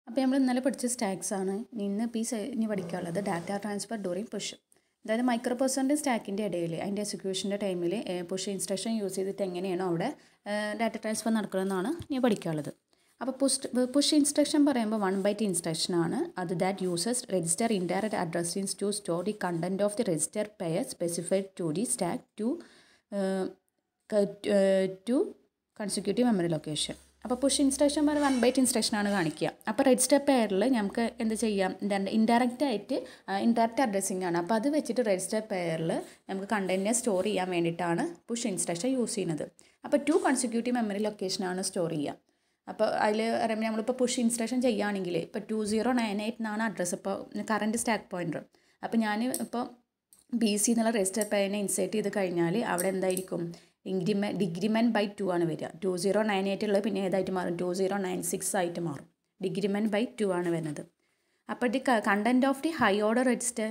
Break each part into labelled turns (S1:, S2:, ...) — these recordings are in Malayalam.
S1: അപ്പോൾ നമ്മൾ ഇന്നലെ പഠിച്ച സ്റ്റാക്സ് ആണ് ഇന്ന് ഇനി പഠിക്കാനുള്ളത് ഡാറ്റ ട്രാൻസ്ഫർ ഡ്യൂറിങ് പുഷ്. അതായത് മൈക്രോ പ്രോസസ്സറിൻ്റെ സ്റ്റാക്കിൻ്റെ ഇടയിൽ അതിൻ്റെ എക്സിക്യൂഷൻ്റെ ടൈമിൽ പുഷ് ഇൻസ്ട്രക്ഷൻ യൂസ് ചെയ്തിട്ട് എങ്ങനെയാണോ അവിടെ ഡാറ്റ ട്രാൻസ്ഫർ നടക്കുന്നതെന്നാണ് ഇനി പഠിക്കാനുള്ളത്. അപ്പോൾ പുഷ് ഇൻസ്ട്രക്ഷൻ പറയുമ്പോൾ 1 byte ഇൻസ്ട്രക്ഷനാണ്. അത് that uses register indirect addressing to store the content of the register pair specified to the stack to consecutive memory location. അപ്പോൾ പുഷ് ഇൻസ്ട്രക്ഷൻ പറഞ്ഞാൽ 1 byte ഇൻസ്ട്രക്ഷനാണ് കാണിക്കുക. അപ്പോൾ രജിസ്റ്റർ പെയറിൽ നമുക്ക് എന്ത് ചെയ്യാം, ഇൻഡയറക്റ്റ് അഡ്രസ്സിംഗ് ആണ്. അപ്പോൾ അത് വെച്ചിട്ട് രജിസ്റ്റർ പെയറിൽ നമുക്ക് കണ്ടന്റിനെ സ്റ്റോർ ചെയ്യാൻ വേണ്ടിയിട്ടാണ് പുഷ് ഇൻസ്ട്രക്ഷൻ യൂസ് ചെയ്യുന്നത്. അപ്പോൾ 2 കൺസിക്യൂട്ടീവ് മെമ്മറി ലൊക്കേഷനാണ് സ്റ്റോർ ചെയ്യുക. അപ്പോൾ അതിൽ പറയുമ്പോൾ നമ്മളിപ്പോൾ പുഷ് ഇൻസ്ട്രക്ഷൻ ചെയ്യുകയാണെങ്കിൽ ഇപ്പോൾ 2098 എന്നാണ് അഡ്രസ്സ്, ഇപ്പോൾ കറൻറ്റ് സ്റ്റാക്ക് പോയിൻ്റർ. അപ്പോൾ ഞാൻ ഇപ്പോൾ BC എന്നുള്ള രജിസ്റ്റർ പെയറിനെ ഇൻസേർട്ട് ചെയ്ത് കഴിഞ്ഞാൽ അവിടെ എന്തായിരിക്കും, ഡിഗ്രിമെൻറ്റ് ബൈ 2 ആണ് വരിക. 2098 ഉള്ളത് പിന്നെ ഏതായിട്ട് മാറും, 2096 ആയിട്ട് മാറും. ഡിഗ്രിമെൻറ്റ് ബൈ 2 ആണ് വരുന്നത്. അപ്പോൾ the content of the high order register,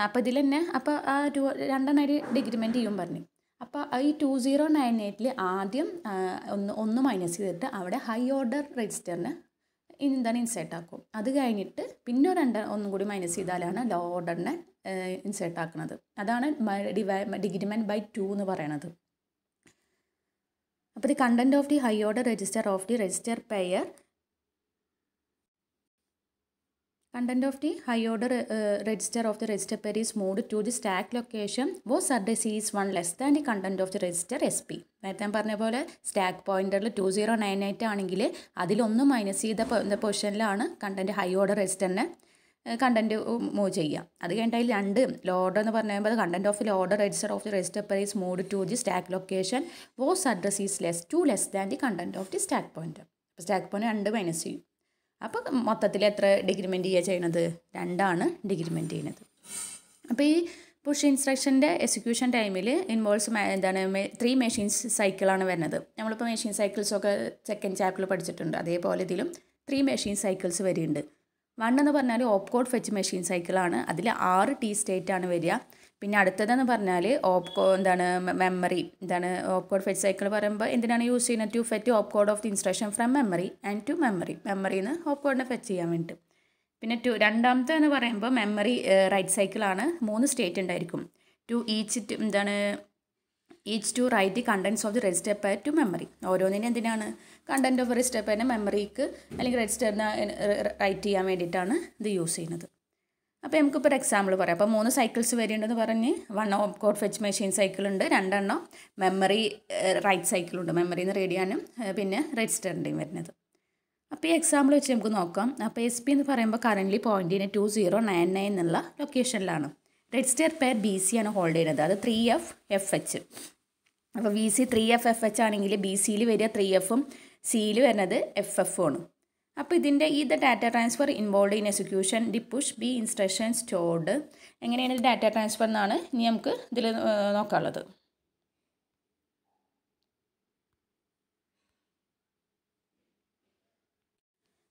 S1: അപ്പോൾ ഇതിൽ തന്നെ അപ്പോൾ ആ 2 ഡിഗ്രിമെൻറ്റ് ചെയ്യും പറഞ്ഞു. അപ്പോൾ ഈ 2098 ആദ്യം ഒന്ന് മൈനസ് ചെയ്തിട്ട് അവിടെ ഹൈ ഓർഡർ രജിസ്റ്ററിന് ഇൻസേർട്ട് ആക്കും. അത് കഴിഞ്ഞിട്ട് പിന്നെ ഒന്നും കൂടി മൈനസ് ചെയ്താലാണ് ലോ ഓർഡറിനെ ഇൻസേർട്ട് ആക്കുന്നത്. അതാണ് ഡിഗ്രിമെൻറ്റ് ബൈ 2 എന്ന് പറയണത്. അപ്പോൾ the content of the high order register of the register pair is moved to the stack location whose address is 1 less than the content of the register SP. നേരത്തെ ഞാൻ പറഞ്ഞ പോലെ സ്റ്റാക്ക് പോയിൻ്ററിൽ 2098 ആണെങ്കിൽ അതിലൊന്ന് മൈനസ് ചെയ്ത പൊസിഷനിലാണ് കണ്ടൻറ്റ് ഹൈ ഓർഡർ രജിസ്റ്ററിനെ കണ്ടൻറ്റ് മൂവ് ചെയ്യുക. അത് കഴിഞ്ഞിട്ട് അതിൽ 2 ലോ ഓർഡർ എന്ന് പറയുമ്പോൾ content of low order register of the register pair is moved to the stack location whose address is less than the content of the stack pointer. അപ്പോൾ സ്റ്റാക്ക് പോയിൻ്റ് 2 മൈനസ് ചെയ്യും. അപ്പോൾ മൊത്തത്തിൽ എത്ര ഡിഗ്രിമെൻറ്റ് ചെയ്യുക ചെയ്യണത്, 2 ആണ് ഡിഗ്രിമെൻറ്റ് ചെയ്യുന്നത്. അപ്പോൾ ഈ പുഷ് ഇൻസ്ട്രക്ഷൻ്റെ എക്സിക്യൂഷൻ ടൈമിൽ ഇൻവോൾവ്സ് 3 മെഷീൻസ് സൈക്കിളാണ് വരുന്നത്. നമ്മളിപ്പോൾ മെഷീൻ സൈക്കിൾസൊക്കെ സെക്കൻഡ് ചാപ്റ്ററിൽ പഠിച്ചിട്ടുണ്ട്. അതേപോലെ ഇതിലും 3 മെഷീൻ സൈക്കിൾസ് വരുന്നുണ്ട്. 1 എന്ന് പറഞ്ഞാൽ ഓപ്കോഡ് ഫെച്ച് മെഷീൻ സൈക്കിളാണ്. അതിൽ 6 T സ്റ്റേറ്റ് ആണ് വരിക. പിന്നെ അടുത്തതെന്ന് പറഞ്ഞാൽ മെമ്മറി ഓപ്കോഡ് ഫെച്ച് സൈക്കിൾ പറയുമ്പോൾ എന്തിനാണ് യൂസ് ചെയ്യുന്നത്, to fetch opcode of the instruction from memory and to മെമ്മറിയിൽ നിന്ന് ഓപ്കോഡിനെ ഫെച്ച് ചെയ്യാൻ വേണ്ടി. പിന്നെ രണ്ടാമത്തെ എന്ന് പറയുമ്പോൾ മെമ്മറി റൈറ്റ് സൈക്കിളാണ്. 3 സ്റ്റേറ്റ് ഉണ്ടായിരിക്കും. Each to write the contents of the register pair to memory. ഓരോന്നിനും എന്തിനാണ്, കണ്ടൻറ്റ് ഓഫ് രജിസ്റ്റർ പെയറിനെ മെമ്മറിക്ക് അല്ലെങ്കിൽ രജിസ്റ്ററിനെ റൈറ്റ് ചെയ്യാൻ വേണ്ടിയിട്ടാണ് ഇത് യൂസ് ചെയ്യുന്നത്. അപ്പോൾ നമുക്കിപ്പോൾ ഒരു എക്സാമ്പിൾ പറയാം. അപ്പോൾ 3 സൈക്കിൾസ് വരുന്നുണ്ടെന്ന് പറഞ്ഞ് 1 ഓപ്കോഡ് ഫെച്ച് മെഷീൻ സൈക്കിളുണ്ട്, 2 മെമ്മറി റൈറ്റ് സൈക്കിളുണ്ട്, മെമ്മറിയിൽ നിന്ന് റീഡ് ചെയ്യാനും പിന്നെ രജിസ്റ്ററിൻ്റെയും വരുന്നത്. അപ്പോൾ ഈ എക്സാമ്പിൾ വെച്ച് നമുക്ക് നോക്കാം. അപ്പോൾ SP എന്ന് പറയുമ്പോൾ കറൻ്റ്ലി പോയിൻറ്റിന് 2099 എന്നുള്ള ലൊക്കേഷനിലാണ്. രജിസ്റ്റർ പെയർ BC ആണ് ഹോൾഡ് ചെയ്യുന്നത്. അത് 3FFH. അപ്പോൾ BC 3FFH ആണെങ്കിൽ BCയിൽ വരിക 3Fഉം Cയിൽ വരുന്നത് FFഉം ആണ്. അപ്പോൾ ഇതിൻ്റെ data transfer involve in execution the push B instruction stored. എങ്ങനെയാണ് ഇത് ഡാറ്റ ട്രാൻസ്ഫർ എന്നാണ് ഇനി നമുക്ക് ഇതിൽ നോക്കാനുള്ളത്.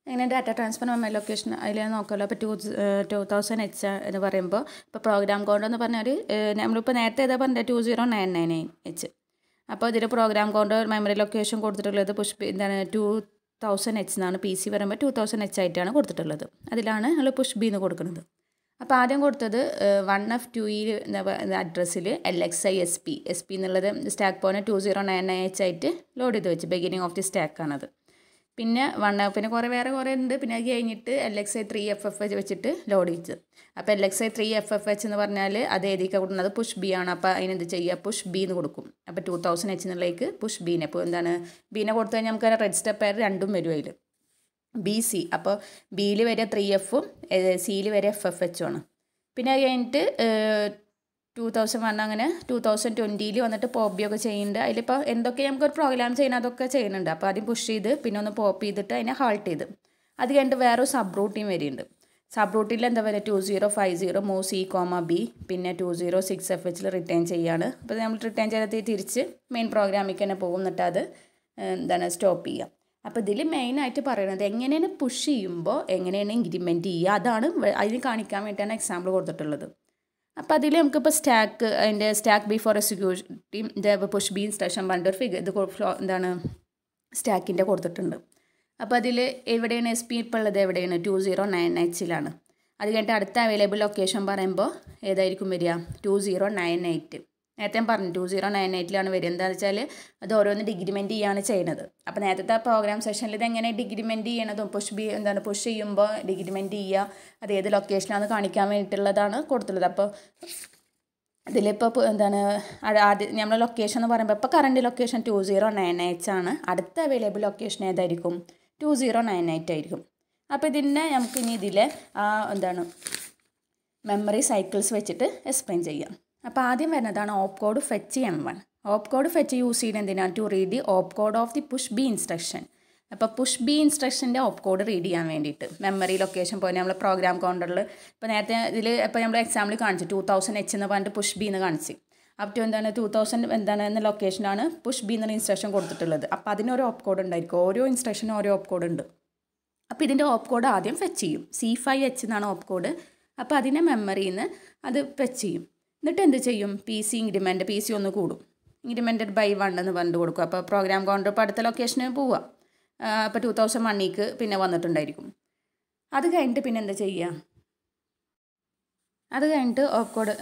S1: എങ്ങനെ ഡാറ്റ ട്രാൻസ്ഫർ മെമ്മറി ലൊക്കേഷൻ അതിൽ നോക്കാമല്ലോ. അപ്പോൾ 2000H എന്ന് പറയുമ്പോൾ ഇപ്പോൾ പ്രോഗ്രാം കൗണ്ടർ എന്ന് പറഞ്ഞാൽ നമ്മളിപ്പോൾ നേരത്തെ ഏതാ പറഞ്ഞത് 20999H. അപ്പോൾ ഇതിൽ പ്രോഗ്രാം കൗണ്ടർ മെമ്മറി ലൊക്കേഷൻ കൊടുത്തിട്ടുള്ളത് പുഷ് 2000H എന്നാണ്. PC പറയുമ്പോൾ 2000H ആയിട്ടാണ് കൊടുത്തിട്ടുള്ളത്. അതിലാണ് നമ്മൾ പുഷ് B എന്ന് കൊടുക്കുന്നത്. അപ്പോൾ ആദ്യം കൊടുത്തത് 1F2E അഡ്രസ്സിൽ LXI SP എന്നുള്ളത് സ്റ്റാക്ക് പോയിന്റ് 2099H ആയിട്ട് ലോഡ് ചെയ്ത് വെച്ച് ബിഗിനിങ് ഓഫ് ദി സ്റ്റാക്കാണത്. പിന്നെ പിന്നെ കുറേ ഉണ്ട്. പിന്നെ അത് കഴിഞ്ഞിട്ട് LXI 3FFH വെച്ചിട്ട് ലോഡ് ചെയ്ത്. അപ്പോൾ LXI 3FFH എന്ന് പറഞ്ഞാൽ അത് ഏതൊക്കെ കൊടുക്കുന്നത് പുഷ് B ആണ്. അപ്പോൾ അതിനെന്ത് ചെയ്യുക, പുഷ് B എന്ന് കൊടുക്കും. അപ്പോൾ 2000H എന്നുള്ളതിലേക്ക് പുഷ് Bനെ ഇപ്പോൾ Bനെ കൊടുത്തു കഴിഞ്ഞാൽ നമുക്ക് രജിസ്റ്റർ പെയർ 2 വരും അതിൽ BC. അപ്പോൾ Bയിൽ വരെ 3Fഉം Cയിൽ വരെ FFH ആണ്. പിന്നെ അത് കഴിഞ്ഞിട്ട് 2001 അങ്ങനെ 2020 വന്നിട്ട് പോപ്പ് B ഒക്കെ ചെയ്യുന്നുണ്ട്. അതിലിപ്പോൾ എന്തൊക്കെ നമുക്കൊരു പ്രോഗ്രാം ചെയ്യണം അതൊക്കെ ചെയ്യുന്നുണ്ട്. അപ്പോൾ ആദ്യം പുഷ് ചെയ്ത് പിന്നെ ഒന്ന് പോപ്പ് ചെയ്തിട്ട് അതിനെ ഹാൾട്ട് ചെയ്ത് അത് കഴിഞ്ഞിട്ട് വേറെ സബ് റൂട്ടീൻ വരുന്നുണ്ട്. സബ് റൂട്ടീനിൽ എന്താ പറയുക, 2050 മൂവ് C, B പിന്നെ 206FH റിട്ടേൺ ചെയ്യാണ്. അപ്പോൾ നമ്മൾ റിട്ടേൺ ചെയ്ത് തിരിച്ച് മെയിൻ പ്രോഗ്രാമിലേക്ക് തന്നെ പോകും. എന്നിട്ട് അത് സ്റ്റോപ്പ് ചെയ്യുക. അപ്പോൾ ഇതിൽ മെയിനായിട്ട് പറയുന്നത് എങ്ങനെയാണ് പുഷ് ചെയ്യുമ്പോൾ എങ്ങനെയാണ് ഇൻക്രിമെൻറ്റ് ചെയ്യുക, അതാണ് അതിന് കാണിക്കാൻ വേണ്ടിയിട്ടാണ് എക്സാമ്പിൾ കൊടുത്തിട്ടുള്ളത്. അപ്പോൾ അതിൽ നമുക്കിപ്പോൾ അതിൻ്റെ stack before executive push B instruction പറഞ്ഞിട്ട് ഒരു ഫിഗർ സ്റ്റാക്കിൻ്റെ കൊടുത്തിട്ടുണ്ട്. അപ്പോൾ അതിൽ എവിടെയാണ് SP ഇപ്പോൾ ഉള്ളത്, എവിടെയാണ് 2098-ലാണ്. അത് കഴിഞ്ഞിട്ട് അടുത്ത അവൈലബിൾ ലൊക്കേഷൻ പറയുമ്പോൾ ഏതായിരിക്കും വരിക, 2098. നേരത്തെ ഞാൻ പറഞ്ഞു 2098-ലാണ് വരിക. എന്താണെന്ന് വെച്ചാൽ അത് ഓരോന്ന് ഡിഗ്രിമെൻറ്റ് ചെയ്യാണ് ചെയ്യുന്നത്. അപ്പോൾ നേരത്തെ പ്രോഗ്രാം സെഷനിൽ ഇതെങ്ങനെ ഡിഗ്രിമെൻറ്റ് ചെയ്യണതും പുഷ് ചെയ്യുമ്പോൾ ഡിഗ്രിമെൻറ്റ് ചെയ്യുക, അത് ഏത് ലൊക്കേഷനാണെന്ന് കാണിക്കാൻ വേണ്ടിയിട്ടുള്ളതാണ് കൊടുത്തുള്ളത്. അപ്പോൾ ഇതിലിപ്പോൾ ആദ്യം നമ്മൾ ലൊക്കേഷൻ എന്ന് പറയുമ്പോൾ ഇപ്പോൾ കറണ്ട് ലൊക്കേഷൻ 2098 ആണ്. അടുത്ത അവൈലബിൾ ലൊക്കേഷൻ ഏതായിരിക്കും, 2098 ആയിരിക്കും. അപ്പോൾ ഇതിനെ നമുക്ക് ഇനി ഇതിലെ മെമ്മറി സൈക്കിൾസ് വെച്ചിട്ട് എക്സ്പ്ലെയിൻ ചെയ്യാം. അപ്പോൾ ആദ്യം വരുന്നതാണ് opcode fetch M1. Opcode fetch use ചെയ്യുന്നത് എന്തിനാണ്, to read the opcode of the push B instruction. അപ്പോൾ പുഷ് ബി ഇൻസ്ട്രക്ഷൻ്റെ ഓപ്പ് കോഡ് റീഡ് ചെയ്യാൻ വേണ്ടിയിട്ട് മെമ്മറി ലൊക്കേഷൻ പോലെ നമ്മൾ പ്രോഗ്രാം കൗണ്ടറിൽ ഇപ്പോൾ നേരത്തെ ഇതിൽ ഇപ്പോൾ നമ്മൾ എക്സാമ്പിൾ കാണിച്ചു 2000H എന്ന് പറഞ്ഞിട്ട് പുഷ് ബി എന്ന് കാണിച്ച്. അപ് ടു 2000 എന്ന ലൊക്കേഷനാണ് പുഷ് ബി എന്നൊരു ഇൻസ്ട്രക്ഷൻ കൊടുത്തിട്ടുള്ളത്. അപ്പോൾ അതിനൊരു ഓപ്പ് കോഡ് ഉണ്ടായിരിക്കും, ഓരോ ഇൻസ്ട്രക്ഷനും ഓരോ ഓപ്പ് കോഡ് ഉണ്ട്. അപ്പോൾ ഇതിൻ്റെ ഓപ്പ് കോഡ് ആദ്യം ഫെച്ച് ചെയ്യും. C5H എന്നാണ് ഓപ്പ് കോഡ്. അപ്പോൾ അതിനെ മെമ്മറിയിൽ നിന്ന് അത് ഫെച്ച് ചെയ്യും. എന്നിട്ട് എന്ത് ചെയ്യും, PC ഒന്ന് കൂടും, ഇൻക്രിമെൻറ്റഡ് ബൈ 1 എന്ന് പറഞ്ഞിട്ട് കൊടുക്കും. അപ്പോൾ പ്രോഗ്രാം കൗണ്ടർ ഇപ്പോൾ അടുത്ത ലൊക്കേഷന് പോവുക. അപ്പോൾ 2001 പിന്നെ വന്നിട്ടുണ്ടായിരിക്കും. അത് കഴിഞ്ഞിട്ട് പിന്നെ എന്താ ചെയ്യുക, അത് കഴിഞ്ഞിട്ട് ഓപ്പ് കോഡ്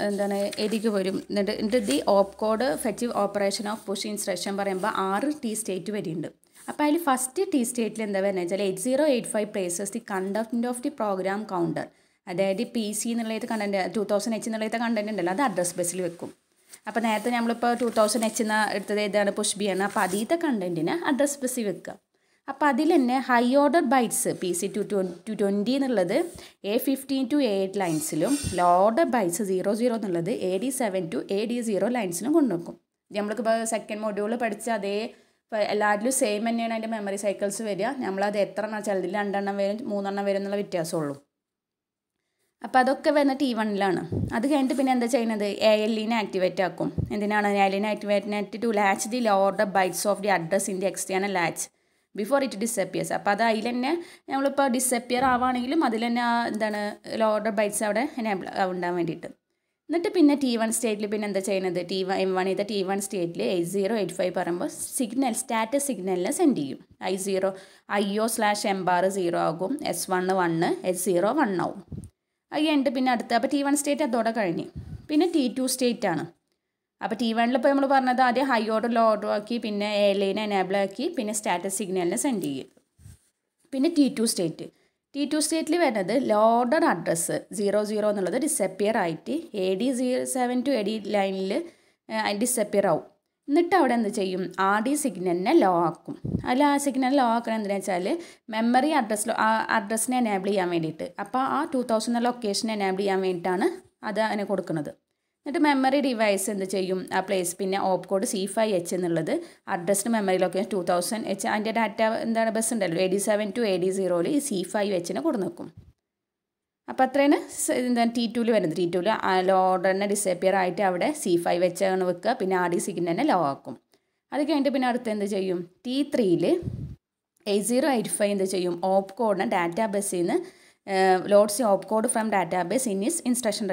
S1: എതിക്ക് വരും. എന്നിട്ട് the opcode fetch operation of push instruction പറയുമ്പോൾ 6 T സ്റ്റേറ്റ് വരുന്നുണ്ട്. അപ്പോൾ അതിൽ ഫസ്റ്റ് T സ്റ്റേറ്റിൽ എന്താ വരുന്നത് വെച്ചാൽ 8085 places the content of the program counter. അതായത് PC എന്നുള്ളത് കണ്ടന്റ് 2000H എന്നുള്ളത് കണ്ടന്റ് ഉണ്ടല്ലോ, അത് അഡ്രസ് ബസ്സിൽ വെക്കും. അപ്പോൾ നേരത്തെ നമ്മളിപ്പോൾ 2000H എന്ന എടുത്തത് ഏതാണ്, പുഷ് ബി ആണ്. അപ്പോൾ അതിലത്തെ കണ്ടന്റിനെ അഡ്രസ് ബസ്സിൽ വെക്കുക. അപ്പോൾ അതിൽ തന്നെ ഹൈ ഓർഡർ ബൈറ്റ്സ് PC 220 എന്നുള്ളത് A15 to A8 ലൈൻസിലും ലോ ഓർഡർ ബൈറ്റ്സ് 00 എന്നുള്ളത് AD7 to AD0 ലൈൻസിലും കൊണ്ടുവെക്കും. നമ്മൾക്കിപ്പോൾ സെക്കൻഡ് മൊഡ്യൂൾ പഠിച്ച അതേ എല്ലാവരിലും സെയിം തന്നെയാണ് അതിൻ്റെ മെമ്മറി സൈക്കിൾസ് വരിക. നമ്മളത് എത്ര എണ്ണം വെച്ചാൽ അതിൽ 2 എണ്ണം വരും 3 എണ്ണം വരും എന്നുള്ള വ്യത്യാസമുള്ളൂ. അപ്പോൾ അതൊക്കെ വരുന്ന T1-ലാണ്. അത് കഴിഞ്ഞിട്ട് പിന്നെ എന്താ ചെയ്യുന്നത്, ALE-നെ ആക്ടിവേറ്റ് ആക്കും. എന്തിനാണ് ALE-നെ activate to latch the low order bytes of the address in the external latch before it disappears. അപ്പോൾ അത് അതിൽ തന്നെ നമ്മളിപ്പോൾ ഡിസപ്പിയർ ആവുകയാണെങ്കിലും അതിൽ തന്നെ ലോ ഓർഡർ ബൈറ്റ്സ് അവിടെ എനേബിൾ ഉണ്ടാകാൻ വേണ്ടിയിട്ട്. എന്നിട്ട് പിന്നെ T1 സ്റ്റേറ്റിൽ പിന്നെ എന്താ ചെയ്യുന്നത്, M1 ചെയ്ത T1 സ്റ്റേറ്റിൽ 8085 പറയുമ്പോൾ സ്റ്റാറ്റസ് സിഗ്നലിനെ സെൻഡ് ചെയ്യും. IO/M0 ആകും, S1 1, S0 1 ആവും. അത് കഴിഞ്ഞിട്ട് പിന്നെ അടുത്ത അപ്പോൾ T1 സ്റ്റേറ്റ് അതോടെ കഴിഞ്ഞ്. പിന്നെ T2 സ്റ്റേറ്റ് ആണ്. അപ്പോൾ T1 ഇപ്പോൾ നമ്മൾ പറഞ്ഞത് ആദ്യം ഹൈ ഓർഡർ ലോ ഓർഡർ ആക്കി, പിന്നെ ALE-നെ എനേബിൾ ആക്കി, പിന്നെ സ്റ്റാറ്റസ് സിഗ്നലിനെ സെൻഡ് ചെയ്യും. പിന്നെ T2 സ്റ്റേറ്റിൽ വരുന്നത് ലോ ഓർഡർ അഡ്രസ്സ് 00 എന്നുള്ളത് ഡിസപ്പിയർ ആയിട്ട് AD7 to AD ലൈനിൽ ഡിസപ്പിയർ ആവും. എന്നിട്ട് അവിടെ എന്ത് ചെയ്യും, RD സിഗ്നലിനെ ലോ ആക്കും. അതിൽ ആ സിഗ്നൽ ലോ ആക്കണം എന്തിനാ വെച്ചാൽ മെമ്മറി അഡ്രസ്സിനെ എനേബിൾ ചെയ്യാൻ വേണ്ടിയിട്ട്. അപ്പോൾ ആ 2000 ലൊക്കേഷൻ എനേബിൾ ചെയ്യാൻ വേണ്ടിയിട്ടാണ് അത് അതിനെ കൊടുക്കുന്നത്. എന്നിട്ട് മെമ്മറി ഡിവൈസ് എന്ത് ചെയ്യും, ആ പ്ലേസ് പിന്നെ ഓപ്പ് കോഡ് C5H എന്നുള്ളത് അഡ്രസ്സിന് മെമ്മറി ലൊക്കേഷൻ 2000H അതിൻ്റെ ഡാറ്റ ബസ് ഉണ്ടല്ലോ AD7 to AD0 ഈ C5H-നെ കൊടുന്ന് വെക്കും. അപ്പോൾ അത്രയാണ് T2 വരുന്നത്. T2 ലോ ഓർഡറിനെ ഡിസപ്പിയർ ആയിട്ട് അവിടെ C5H ആണ് വെക്കുക, പിന്നെ RD സിഗ്നലിനെ ലോ ആക്കും. അത് കഴിഞ്ഞിട്ട് പിന്നെ അടുത്ത് എന്ത് ചെയ്യും, T3 8085 എന്ത് ചെയ്യും, ഓപ്പ് കോഡിനെ ഡാറ്റാ ബസ്സിൽ നിന്ന് loads opcode from database in instruction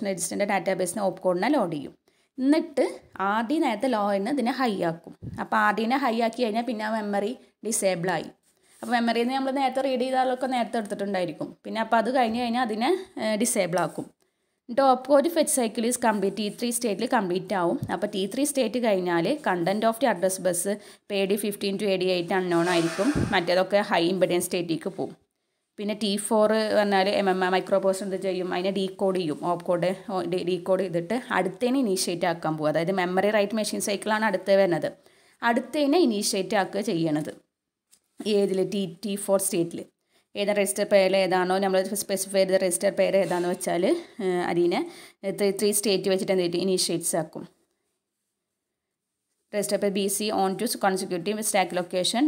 S1: രജിസ്റ്ററിൻ്റെ ഡാറ്റാബേസിന് ഓപ്പ് കോഡിനെ ലോഡ് ചെയ്യും. എന്നിട്ട് RD നേരത്തെ ലോയിന് ഇതിനെ ഹൈ ആക്കും. അപ്പോൾ RD-നെ ഹൈ ആക്കി കഴിഞ്ഞാൽ പിന്നെ ആ മെമ്മറി ഡിസേബിളായി. അപ്പോൾ മെമ്മറിയിൽ നിന്ന് നമ്മൾ നേരത്തെ റീഡ് ചെയ്താലൊക്കെ നേരത്തെ എടുത്തിട്ടുണ്ടായിരിക്കും. പിന്നെ അപ്പോൾ അത് കഴിഞ്ഞ് കഴിഞ്ഞാൽ അതിനെ ഡിസേബിൾ ആക്കും. എന്നിട്ട് opcode fetch cycle is complete T3 സ്റ്റേറ്റിൽ കംപ്ലീറ്റ് ആവും. അപ്പോൾ T3 സ്റ്റേറ്റ് കഴിഞ്ഞാൽ content of the address bus AD15 to AD8 unknown ആയിരിക്കും. മറ്റേതൊക്കെ ഹൈ ഇംപെഡൻസ് സ്റ്റേറ്റിലേക്ക് പോകും. പിന്നെ T4 പറഞ്ഞാൽ മൈക്രോ പ്രോസസ്സർ എന്ത് ചെയ്യും, അതിനെ ഡീകോഡ് ചെയ്യും. ഓപ്പ് കോഡ് ഡീകോഡ് ചെയ്തിട്ട് അടുത്തതിനെ ഇനീഷ്യേറ്റ് ആക്കാൻ പോകും. അതായത് മെമ്മറി റൈറ്റ് മെഷീൻ സൈക്കിളാണ് അടുത്ത് വരുന്നത്. അടുത്തതിനെ ഇനീഷ്യേറ്റ് ആക്കുക ചെയ്യണത് ഏതിൽ T4 സ്റ്റേറ്റിൽ. ഏതാ രജിസ്റ്റർ പേര് ഏതാണോ നമ്മൾ സ്പെസിഫൈ ചെയ്ത രജിസ്റ്റർ പേര് ഏതാണെന്ന് വെച്ചാൽ അതിനെ 3 സ്റ്റേറ്റ് വെച്ചിട്ട് എന്ത് ഇനീഷ്യേറ്റ്സ് ആക്കും. Register pair BC on to consecutive stack location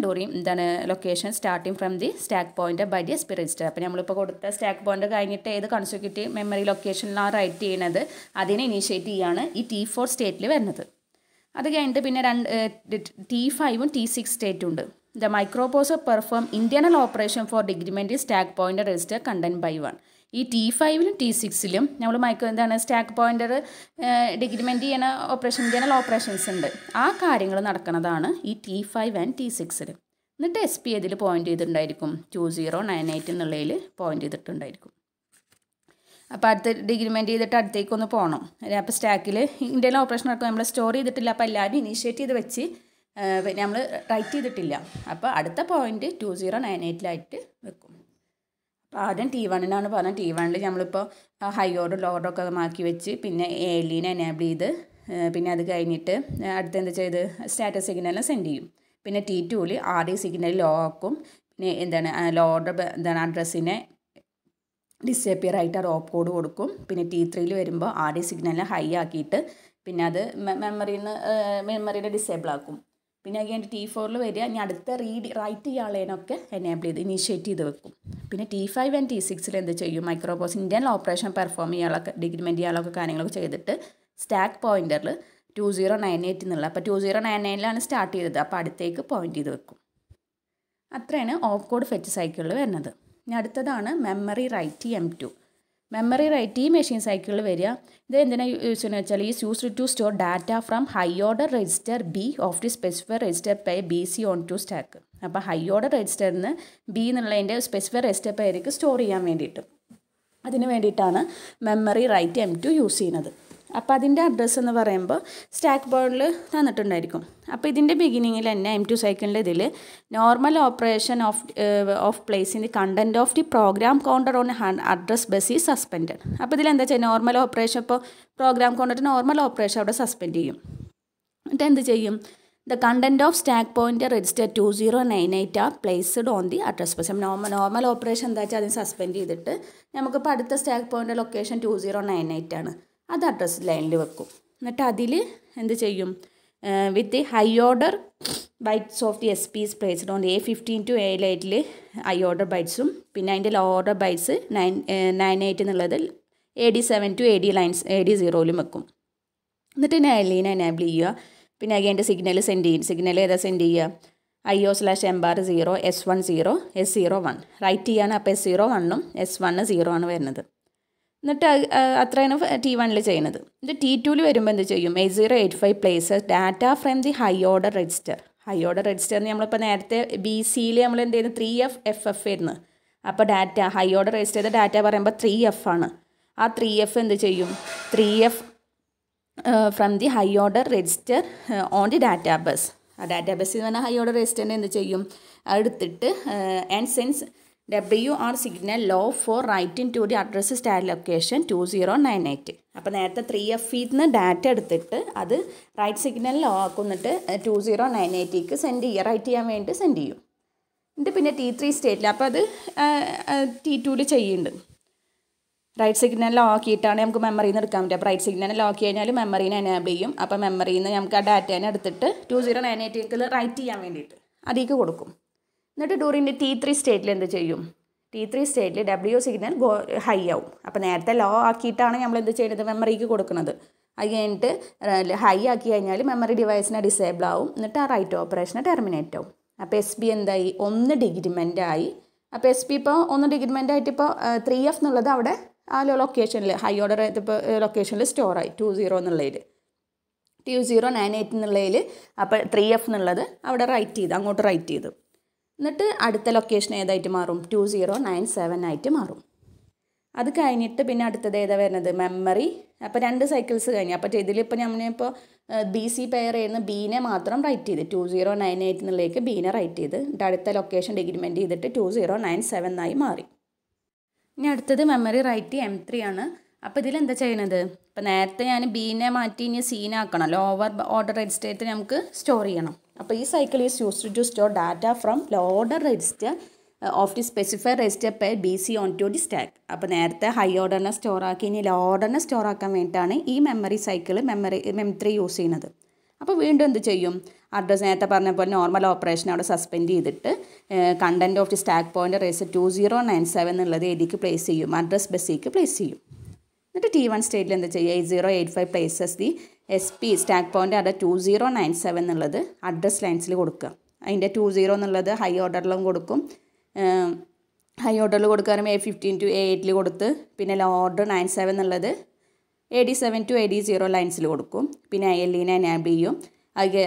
S1: location starting from the stack pointer by the SP register. അപ്പോൾ നമ്മളിപ്പോൾ കൊടുത്ത സ്റ്റാക്ക് പോയിൻ്റർ കഴിഞ്ഞിട്ട് ഏത് കോൺസിക്യൂട്ടീവ് മെമ്മറി ലൊക്കേഷനിലാണ് റൈറ്റ് ചെയ്യുന്നത് അതിനെ ഇനീഷ്യേറ്റ് ചെയ്യാണ് ഈ T4 സ്റ്റേറ്റിൽ വരുന്നത്. അത് കഴിഞ്ഞിട്ട് പിന്നെ T5-ഉം T6 സ്റ്റേറ്റും ഉണ്ട്. The microprocessor perform internal operation for decrementing stack pointer register content by 1. ഈ T5-ലും T6-ലും നമ്മൾ സ്റ്റാക്ക് പോയിൻ്റർ ഡിക്രിമെൻറ്റ് ചെയ്യുന്ന ഓപ്പറേഷൻ ഇന്റേണൽ ഓപ്പറേഷൻസ് ഉണ്ട്. ആ കാര്യങ്ങൾ നടക്കുന്നതാണ് ഈ T5 and T6-ൽ. എന്നിട്ട് SP ഇതിൽ പോയിൻ്റ് ചെയ്തിട്ടുണ്ടായിരിക്കും 2098 എന്നുള്ളതിൽ പോയിൻ്റ് ചെയ്തിട്ടുണ്ടായിരിക്കും. അപ്പോൾ അടുത്ത് ഡിഗ്രിമെൻറ്റ് ചെയ്തിട്ട് അടുത്തേക്കൊന്ന് പോകണം. അപ്പോൾ സ്റ്റാക്കിൽ ഇന്ത്യയിലെ ഓപ്പറേഷൻ നടക്കും നമ്മൾ സ്റ്റോർ ചെയ്തിട്ടില്ല. അപ്പോൾ എല്ലാവരും ഇനീഷ്യേറ്റ് ചെയ്ത് വെച്ച് നമ്മൾ റൈറ്റ് ചെയ്തിട്ടില്ല. അപ്പോൾ അടുത്ത പോയിൻ്റ് 2098 വെക്കും. അപ്പോൾ ആദ്യം T1 പറഞ്ഞത്. T1 നമ്മളിപ്പോൾ ഹൈ ഓർഡർ ലോ ഓർഡർ ഒക്കെ മാറ്റി വെച്ച് പിന്നെ ALEനെ എനേബിൾ ചെയ്ത് പിന്നെ അത് കഴിഞ്ഞിട്ട് അടുത്ത് എന്ത് ചെയ്ത് സ്റ്റാറ്റസ് സിഗ്നലിനെ സെൻഡ് ചെയ്യും. പിന്നെ T2 RD സിഗ്നൽ ലോ ആക്കും. പിന്നെ എന്താണ് ലോ ഓർഡർ എന്താണ് അഡ്രസ്സിനെ ഡിസപ്പിയർ ആയിട്ട് അത് ഓപ്പ് കോഡ് കൊടുക്കും. പിന്നെ T3 വരുമ്പോൾ RD സിഗ്നലിനെ ഹൈ ആക്കിയിട്ട് പിന്നെ അത് മെമ്മറിയുടെ ഡിസേബിൾ ആക്കും. പിന്നെ കഴിഞ്ഞിട്ട് T4 വരിക ഇനി അടുത്ത റൈറ്റ് ചെയ്യാളേനൊക്കെ എനേബിൾ ചെയ്ത് ഇനീഷ്യേറ്റ് ചെയ്ത് വെക്കും. പിന്നെ T5 ആൻഡ് T6 എന്ത് ചെയ്യും മൈക്രോപ്രോസസ് ഇന്ത്യൻ ഓപ്പറേഷൻ പെർഫോം ചെയ്യാളൊക്കെ ഡിഗ്രിമെൻറ്റ് ചെയ്യാളൊക്കെ കാര്യങ്ങളൊക്കെ ചെയ്തിട്ട് സ്റ്റാക്ക് പോയിൻ്ററിൽ 2098 എന്നുള്ള അപ്പോൾ 2099 സ്റ്റാർട്ട് ചെയ്തത്. അപ്പോൾ അടുത്തേക്ക് പോയിൻ്റ് ചെയ്ത് വെക്കും. അത്രയാണ് ഓപ്പ് കോഡ് ഫെച്ച് സൈക്കിളിൽ വരുന്നത്. ഇനി അടുത്തതാണ് memory write M2. Memory write ഈ മെഷീൻ സൈക്കിളിൽ വരിക. ഇത് എന്തിനാണ് യൂസ് ചെയ്യുന്നത് വെച്ചാൽ ഈ used to store data from high order register B of the specified register pair BC on to stack. അപ്പോൾ ഹൈ ഓർഡർ രജിസ്റ്ററിന് B എന്നുള്ളതിൻ്റെ സ്പെസിഫൈഡ് രജിസ്റ്റർ പെയർക്ക് സ്റ്റോർ ചെയ്യാൻ വേണ്ടിയിട്ട് അതിന് വേണ്ടിയിട്ടാണ് മെമ്മറി റൈറ്റ് M2 യൂസ് ചെയ്യുന്നത്. അപ്പോൾ അതിൻ്റെ അഡ്രസ്സ് എന്ന് പറയുമ്പോൾ സ്റ്റാക്ക് ബോർഡിൽ തന്നിട്ടുണ്ടായിരിക്കും. അപ്പോൾ ഇതിൻ്റെ ബിഗിനിങ്ങിൽ തന്നെ M2 സൈക്കിളിൻ്റെ ഇതിൽ normal operation of placing the content of the program counter on address bus is suspended. അപ്പോൾ ഇതിലെന്താ വെച്ചാൽ നോർമൽ ഓപ്പറേഷൻ ഇപ്പോൾ പ്രോഗ്രാം കൗണ്ടർ നോർമൽ ഓപ്പറേഷൻ അവിടെ സസ്പെൻഡ് ചെയ്യും. എന്നിട്ട് എന്ത് ചെയ്യും the content of stack point register 2098 are placed on the address bus. Normal operation എന്താ വെച്ചാൽ അതിന് സസ്പെൻഡ് ചെയ്തിട്ട് നമുക്കിപ്പോൾ അടുത്ത സ്റ്റാക്ക് പോയിൻ്റ് ലൊക്കേഷൻ 2098 ആണ്. അത് അഡ്രസ് ലൈനിൽ വെക്കും. എന്നിട്ട് അതിൽ എന്ത് ചെയ്യും with high order bytes of the SPs placed on A15 to A8 high order ബൈറ്റ്സും പിന്നെ അതിൻ്റെ ലോ ഓർഡർ ബൈറ്റ്സ് 98 എന്നുള്ളത് AD7 to AD0 വെക്കും. എന്നിട്ട് ALEനെ എനേബിൾ ചെയ്യുക. പിന്നെ അതിൻ്റെ സിഗ്നൽ സെൻഡ് ചെയ്യും. സിഗ്നൽ ഏതാ സെൻഡ് ചെയ്യുക IO/MBAR0 S10 S01 റൈറ്റ് ചെയ്യാണ്. അപ്പോൾ S01 S1 0 ആണ് വരുന്നത്. എന്നിട്ട് അത്രയാണ് T1 ചെയ്യുന്നത്. എന്നിട്ട് T2 വരുമ്പോൾ എന്ത് ചെയ്യും 8085 places data from the high order register. High order രജിസ്റ്ററിന് നമ്മളിപ്പോൾ നേരത്തെ BCയിൽ നമ്മൾ എന്ത് ചെയ്യുന്നു 3FFF ആയിരുന്നു. അപ്പോൾ ഡാറ്റ ഹൈ ഓർഡർ രജിസ്റ്റർ ചെയ്ത ഡാറ്റ പറയുമ്പോൾ 3F ആണ്. ആ 3F എന്ത് ചെയ്യും 3F from the high order register on the data bus. ആ ഡാറ്റാ ബസ് എന്ന് പറഞ്ഞാൽ ഹൈ ഓർഡർ രജിസ്റ്ററിനെ എന്ത് ചെയ്യും എടുത്തിട്ട് and sends WR signal low for writing to the address stack location 2098. അപ്പോൾ നേരത്തെ 3F നിന്ന് ഡാറ്റ എടുത്തിട്ട് അത് റൈറ്റ് സിഗ്നൽ ലോ ആക്കുന്നിട്ട് 2098ക്ക് സെൻഡ് ചെയ്യുക റൈറ്റ് ചെയ്യാൻ വേണ്ടി സെൻഡ് ചെയ്യും. എന്നിട്ട് പിന്നെ T3 സ്റ്റേറ്റിൽ അപ്പോൾ അത് T2 ചെയ്യുന്നുണ്ട്. റൈറ്റ് സിഗ്നൽ ലോ ആക്കിയിട്ടാണ് നമുക്ക് മെമ്മറിയിൽ നിന്ന് എടുക്കാൻ പറ്റുക. അപ്പോൾ റൈറ്റ് സിഗ്നൽ ലോ ആക്കി കഴിഞ്ഞാൽ മെമ്മറീനെ എനേബിൾ ചെയ്യും. അപ്പോൾ മെമ്മറിയിൽ നിന്ന് നമുക്ക് ആ ഡാറ്റേനെ എടുത്തിട്ട് 2098ക്ക് റൈറ്റ് ചെയ്യാൻ വേണ്ടിയിട്ട് അതിലേക്ക് കൊടുക്കും. എന്നിട്ട് ഡ്യൂറിൻ്റെ T3 സ്റ്റേറ്റിൽ എന്ത് ചെയ്യും T3 സ്റ്റേറ്റിൽ W സിഗ്നൽ ഹൈ ആവും. അപ്പോൾ നേരത്തെ ലോ ആക്കിയിട്ടാണ് നമ്മൾ എന്ത് ചെയ്യുന്നത് മെമ്മറിക്ക് കൊടുക്കുന്നത്. അത് കഴിഞ്ഞിട്ട് ഹൈ ആക്കി കഴിഞ്ഞാൽ മെമ്മറി ഡിവൈസിനെ ഡിസേബിൾ ആവും. എന്നിട്ട് ആ റൈറ്റ് ഓപ്പറേഷനെ ടെർമിനേറ്റ് ആവും. അപ്പോൾ SB എന്തായി 1 ഡിഗ്രിമെൻ്റ് ആയി. അപ്പോൾ SB ഇപ്പോൾ 1 ഡിഗ്രിമെൻ്റ് ആയിട്ട് ഇപ്പോൾ 3F എന്നുള്ളത് അവിടെ ആ ലൊക്കേഷനിൽ ഹൈ ഓർഡർ ഇപ്പോൾ ലൊക്കേഷനിൽ സ്റ്റോറായി 20 എന്നുള്ളതിൽ 2098 എന്നുള്ളതിൽ. അപ്പോൾ 3F എന്നുള്ളത് അവിടെ റൈറ്റ് ചെയ്ത് അങ്ങോട്ട് റൈറ്റ് ചെയ്തു. എന്നിട്ട് അടുത്ത ലൊക്കേഷൻ ഏതായിട്ട് മാറും 2097 ആയിട്ട് മാറും. അത് കഴിഞ്ഞിട്ട് പിന്നെ അടുത്തത് ഏതാ വരുന്നത് മെമ്മറി. അപ്പോൾ 2 സൈക്കിൾസ് കഴിഞ്ഞു. അപ്പോൾ ഇതിലിപ്പോൾ നമ്മളിപ്പോൾ BC പെയർ ചെയ്യുന്ന Bനെ മാത്രം റൈറ്റ് ചെയ്ത് 2098 എന്നുള്ളതിലേക്ക് Bനെ റൈറ്റ് ചെയ്ത് അടുത്ത ലൊക്കേഷൻ ഡിഗ്രിമെൻറ്റ് ചെയ്തിട്ട് 2097 ആയി മാറി. ഇനി അടുത്തത് മെമ്മറി റൈറ്റ് M3 ആണ്. അപ്പോൾ ഇതിലെന്താ ചെയ്യുന്നത് ഇപ്പോൾ നേരത്തെ ഞാൻ Bനെ മാറ്റി ഇനി Cനെ ആക്കണം. ലോവർ ഓർഡർ രജിസ്റ്ററിൽ നമുക്ക് സ്റ്റോർ ചെയ്യണം. അപ്പോൾ ഈ cycle is used to store data from low order register of the specified register pair BC on to the stack. അപ്പോൾ നേരത്തെ ഹൈ ഓർഡറിനെ സ്റ്റോർ ആക്കി ഇനി ലോ ഓർഡറിനെ സ്റ്റോർ ആക്കാൻ വേണ്ടിയിട്ടാണ് ഈ മെമ്മറി സൈക്കിൾ M3 യൂസ് ചെയ്യുന്നത്. അപ്പോൾ വീണ്ടും എന്ത് ചെയ്യും അഡ്രസ്സ് നേരത്തെ പറഞ്ഞ പോലെ നോർമൽ ഓപ്പറേഷൻ അവിടെ സസ്പെൻഡ് ചെയ്തിട്ട് content of the stack point register 2097 എന്നുള്ളത് ഏതിക്ക് പ്ലേസ് ചെയ്യും അഡ്രസ് ബസ്സിലേക്ക് പ്ലേസ് ചെയ്യും. എന്നിട്ട് T1 സ്റ്റേറ്റിൽ എന്താ ചെയ്യുക 8085 places the SP stack point അവിടെ 2097 എന്നുള്ളത് അഡ്രസ് ലൈൻസിൽ കൊടുക്കുക. അതിൻ്റെ 20 എന്നുള്ളത് ഹൈ ഓർഡറിലും കൊടുക്കും. ഹൈ ഓർഡറിൽ കൊടുക്കാനും A15 to A8 കൊടുത്ത് പിന്നെ ലോ ഓർഡർ 97 എന്നുള്ളത് AD7 to AD0 ലൈൻസിൽ കൊടുക്കും. പിന്നെ ALEനെ എനേബിൾ ചെയ്യും.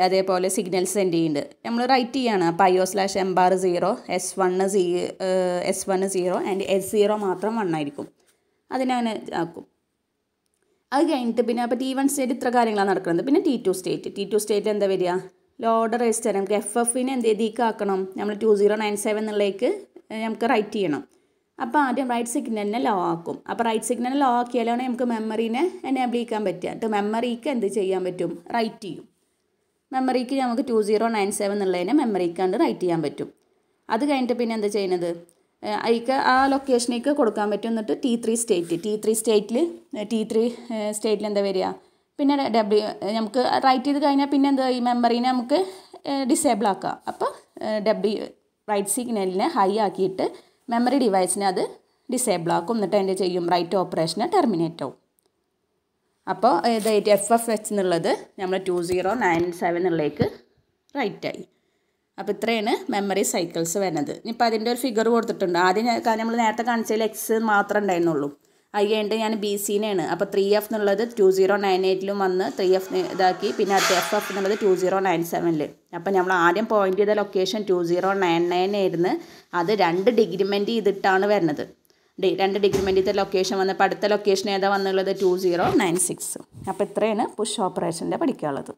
S1: അതേപോലെ സിഗ്നൽ സെൻഡ് ചെയ്യുന്നുണ്ട്. നമ്മൾ റൈറ്റ് ചെയ്യാണ്. അപ്പോൾ IO/m/0 S1 0 ആൻഡ് S0 മാത്രം 1 ആയിരിക്കും. അതിനങ്ങനെ ആക്കും. അത് കഴിഞ്ഞിട്ട് പിന്നെ അപ്പോൾ T1 സ്റ്റേറ്റ് ഇത്ര കാര്യങ്ങളാണ് നടക്കുന്നത്. പിന്നെ T2 സ്റ്റേറ്റ് എന്താ വരിക? ലോഡർ രജിസ്റ്റർ നമുക്ക് FFനെ എന്ത് ചെയ്തിക്കാക്കണം, നമ്മൾ 2097 എന്നുള്ളേക്ക് നമുക്ക് റൈറ്റ് ചെയ്യണം. അപ്പോൾ ആദ്യം റൈറ്റ് സിഗ്നലിനെ ലോ ആക്കും. അപ്പോൾ റൈറ്റ് സിഗ്നലിനെ ലോ ആക്കിയാലാണ് നമുക്ക് മെമ്മറീനെ എനേബിൾ ചെയ്യാൻ പറ്റുക. എന്നിട്ട് മെമ്മറിക്ക് എന്ത് ചെയ്യാൻ പറ്റും? റൈറ്റ് ചെയ്യും. മെമ്മറിക്ക് നമുക്ക് 2097 എന്നുള്ളതിനെ മെമ്മറിക്കാണ്ട് റൈറ്റ് ചെയ്യാൻ പറ്റും. അത് കഴിഞ്ഞിട്ട് പിന്നെ എന്താ ചെയ്യുന്നത്? അതിക്ക് ആ ലൊക്കേഷനിലേക്ക് കൊടുക്കാൻ പറ്റും. എന്നിട്ട് T3 സ്റ്റേറ്റിൽ എന്താ വരിക? പിന്നെ നമുക്ക് റൈറ്റ് ചെയ്ത് കഴിഞ്ഞാൽ പിന്നെ എന്താ, ഈ മെമ്മറീനെ നമുക്ക് ഡിസേബിൾ ആക്കാം. അപ്പോൾ റൈറ്റ് സിഗ്നലിനെ ഹൈ ആക്കിയിട്ട് മെമ്മറി ഡിവൈസിനെ അത് ഡിസേബിൾ ആക്കും. എന്നിട്ട് അതിൻ്റെ ചെയ്യും റൈറ്റ് ഓപ്പറേഷനെ ടെർമിനേറ്റ് ആവും. അപ്പോൾ ഇതായിട്ട് FFH എന്നുള്ളത് നമ്മൾ 2097 എന്നുള്ളേക്ക് റൈറ്റായി. അപ്പോൾ ഇത്രയാണ് മെമ്മറി സൈക്കിൾസ് വരുന്നത്. ഇനിയിപ്പോൾ അതിൻ്റെ ഒരു ഫിഗർ കൊടുത്തിട്ടുണ്ട്. ആദ്യം നമ്മൾ നേരത്തെ കാണിച്ചതിൽ X മാത്രമേ ഉണ്ടായിരുന്നുള്ളൂ. അത് കഴിഞ്ഞിട്ട് ഞാൻ BCനെയാണ്. അപ്പോൾ 3F എന്നുള്ളത് 2098 വന്ന് 3F ഇതാക്കി. പിന്നെ അടുത്ത FF എന്നുള്ളത് 2097. അപ്പോൾ നമ്മൾ ആദ്യം പോയിൻ്റ് ചെയ്ത ലൊക്കേഷൻ 2099 ആയിരുന്നു. അത് 2 ഡിഗ്രിമെൻറ്റ് ചെയ്തിട്ടാണ് വരുന്നത്. 2 ഡിഗ്രിമെൻറ്റ് ചെയ്ത ലൊക്കേഷൻ വന്നപ്പോൾ അടുത്ത ലൊക്കേഷൻ ഏതാ വന്നുള്ളത്? 2096. അപ്പോൾ ഇത്രയാണ് പുഷ് ഓപ്പറേഷൻ്റെ പഠിക്കാനുള്ളത്.